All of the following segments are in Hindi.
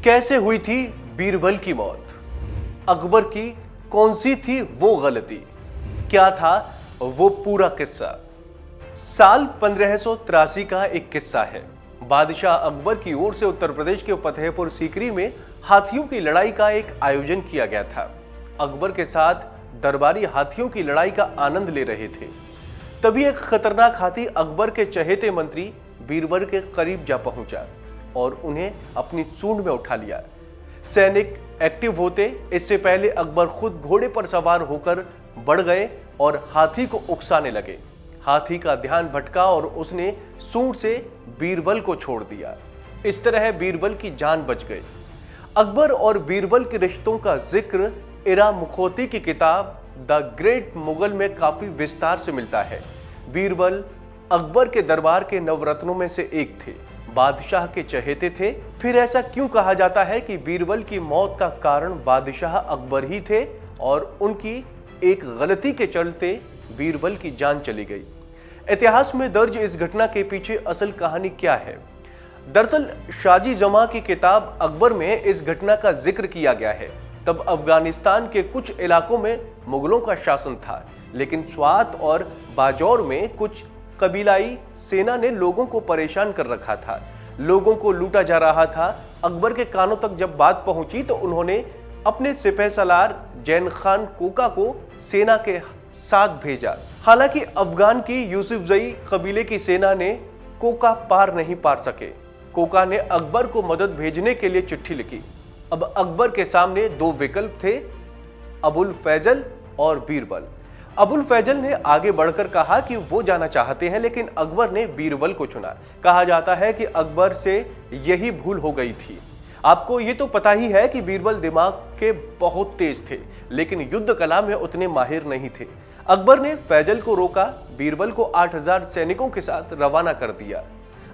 कैसे हुई थी बीरबल की मौत? अकबर की कौन सी थी वो गलती? क्या था वो पूरा किस्सा? साल 1583 का एक किस्सा है। बादशाह अकबर की ओर से उत्तर प्रदेश के फतेहपुर सीकरी में हाथियों की लड़ाई का एक आयोजन किया गया था। अकबर के साथ दरबारी हाथियों की लड़ाई का आनंद ले रहे थे। तभी एक खतरनाक हाथी अकबर के चहेते मंत्री बीरबल के करीब जा पहुंचा और उन्हें अपनी सूंड में उठा लिया। सैनिक एक्टिव होते इससे पहले अकबर खुद घोड़े पर सवार होकर बढ़ गए और हाथी को उकसाने लगे। हाथी का ध्यान भटका और उसने सूंड से बीरबल को छोड़ दिया। इस तरह बीरबल की जान बच गई। अकबर और बीरबल के रिश्तों का जिक्र इरा मुखोती की किताब द ग्रेट मुगल में काफी विस्तार से मिलता है। बीरबल अकबर के दरबार के नवरत्नों में से एक थे, बादशाह के चहेते थे। फिर ऐसा क्यों कहा जाता है कि बीरबल की मौत का कारण बादशाह अकबर ही थे और उनकी एक गलती के चलते बीरबल की जान चली गई? इतिहास में दर्ज इस घटना के पीछे असल कहानी क्या है? दरअसल शाजी जमा की किताब अकबर में इस घटना का जिक्र किया गया है। तब अफगानिस्तान के कुछ इलाकों में मुगलों का शासन था, लेकिन स्वात और बाजौर में कुछ कबीलाई सेना ने लोगों को परेशान कर रखा था। लोगों को लूटा जा रहा था। अकबर के कानों तक जब बात पहुंची तो उन्होंने अपने सिपह सलार जैन खान कोका को सेना के साथ भेजा। हालांकि अफगान की यूसुफजई कबीले की सेना ने कोका पार नहीं पार सके। कोका ने अकबर को मदद भेजने के लिए चिट्ठी लिखी। अब अकबर के सामने दो विकल्प थे, अबुल फैजल और बीरबल। अबुल फैजल ने आगे बढ़कर कहा कि वो जाना चाहते हैं, लेकिन अकबर ने बीरबल को चुना। कहा जाता है कि अकबर से यही भूल हो गई थी। आपको ये तो पता ही है कि बीरबल दिमाग के बहुत तेज थे, लेकिन युद्ध कला में उतने माहिर नहीं थे। अकबर ने फैजल को रोका, बीरबल को 8000 सैनिकों के साथ रवाना कर दिया।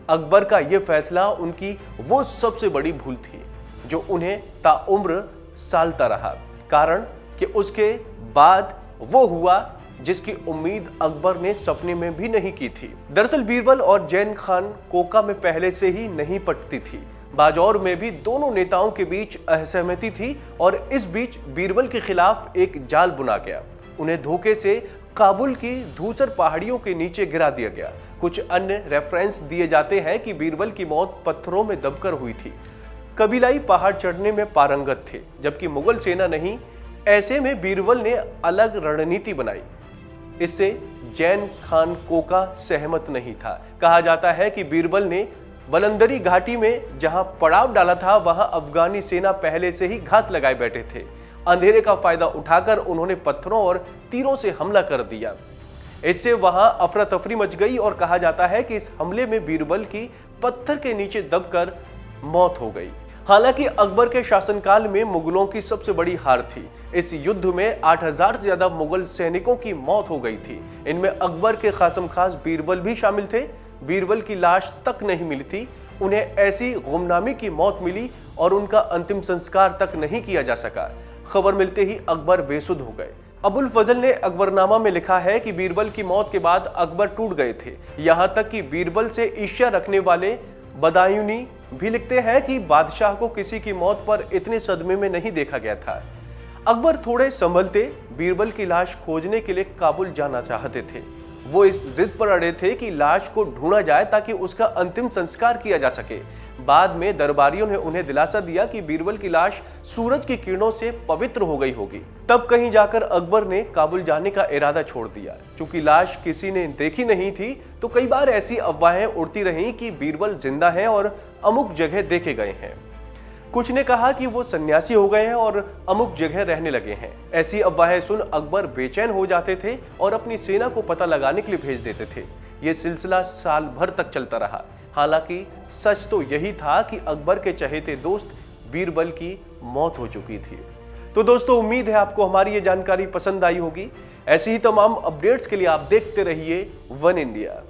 अकबर का यह फैसला उनकी वो सबसे बड़ी भूल थी जो उन्हें ताउम्र सालता रहा, कारण कि उसके बाद वो हुआ जिसकी उम्मीद अकबर ने सपने में भी नहीं की थी। दरअसल बीरबल और जैन खान कोका में पहले से ही नहीं पटती थी। बाजौर में भी दोनों नेताओं के बीच असहमति थी और इस बीच बीरबल के खिलाफ एक जाल बुना गया। उन्हें धोखे से काबुल की धूसर पहाड़ियों के नीचे गिरा दिया गया। कुछ अन्य रेफरेंस दिए जाते हैं कि बीरबल की मौत पत्थरों में दबकर हुई थी। कबीलाई पहाड़ चढ़ने में पारंगत थे, जबकि मुगल सेना नहीं। ऐसे में बीरबल ने अलग रणनीति बनाई। इससे जैन खान कोका सहमत नहीं था। कहा जाता है कि बीरबल ने बलंदरी घाटी में जहां पड़ाव डाला था, वहां अफगानी सेना पहले से ही घात लगाए बैठे थे। अंधेरे का फायदा उठाकर उन्होंने पत्थरों और तीरों से हमला कर दिया। इससे वहां अफरा तफरी मच गई और कहा जाता है कि इस हमले में बीरबल की पत्थर के नीचे दबकर मौत हो गई। हालांकि अकबर के शासनकाल में मुगलों की सबसे बड़ी हार थी। इस युद्ध में 8000 से ज्यादा मुगल सैनिकों की मौत हो गई थी। इनमें अकबर के खासम खास बीरबल भी शामिल थे। बीरबल की लाश तक नहीं मिली थी। उन्हें ऐसी गुमनामी की मौत मिली और उनका अंतिम संस्कार तक नहीं किया जा सका। खबर मिलते ही अकबर बेसुध हो गए। अबुल फजल ने अकबरनामा में लिखा है कि बीरबल की मौत के बाद अकबर टूट गए थे। यहां तक कि बीरबल से ईर्ष्या रखने वाले बदायूनी भी लिखते हैं कि बादशाह को किसी की मौत पर इतने सदमे में नहीं देखा गया था। अकबर थोड़े संभलते बीरबल की लाश खोजने के लिए काबुल जाना चाहते थे। वो इस जिद पर अड़े थे कि लाश को ढूंढा जाए ताकि उसका अंतिम संस्कार किया जा सके। बाद में दरबारियों ने उन्हें दिलासा दिया कि बीरबल की लाश सूरज की किरणों से पवित्र हो गई होगी। तब कहीं जाकर अकबर ने काबुल जाने का इरादा छोड़ दिया। चूंकि लाश किसी ने देखी नहीं थी, तो कई बार ऐसी अफवाहें उड़ती रहीं कि बीरबल जिंदा हैं और अमुक जगह देखे गए हैं। कुछ ने कहा कि वो सन्यासी हो गए हैं और अमुक जगह रहने लगे हैं। ऐसी अफवाहें सुन अकबर बेचैन हो जाते थे और अपनी सेना को पता लगाने के लिए भेज देते थे। ये सिलसिला साल भर तक चलता रहा। हालांकि सच तो यही था कि अकबर के चहेते दोस्त बीरबल की मौत हो चुकी थी। तो दोस्तों, उम्मीद है आपको हमारी ये जानकारी पसंद आई होगी। ऐसी ही तमाम अपडेट्स के लिए आप देखते रहिए वन इंडिया।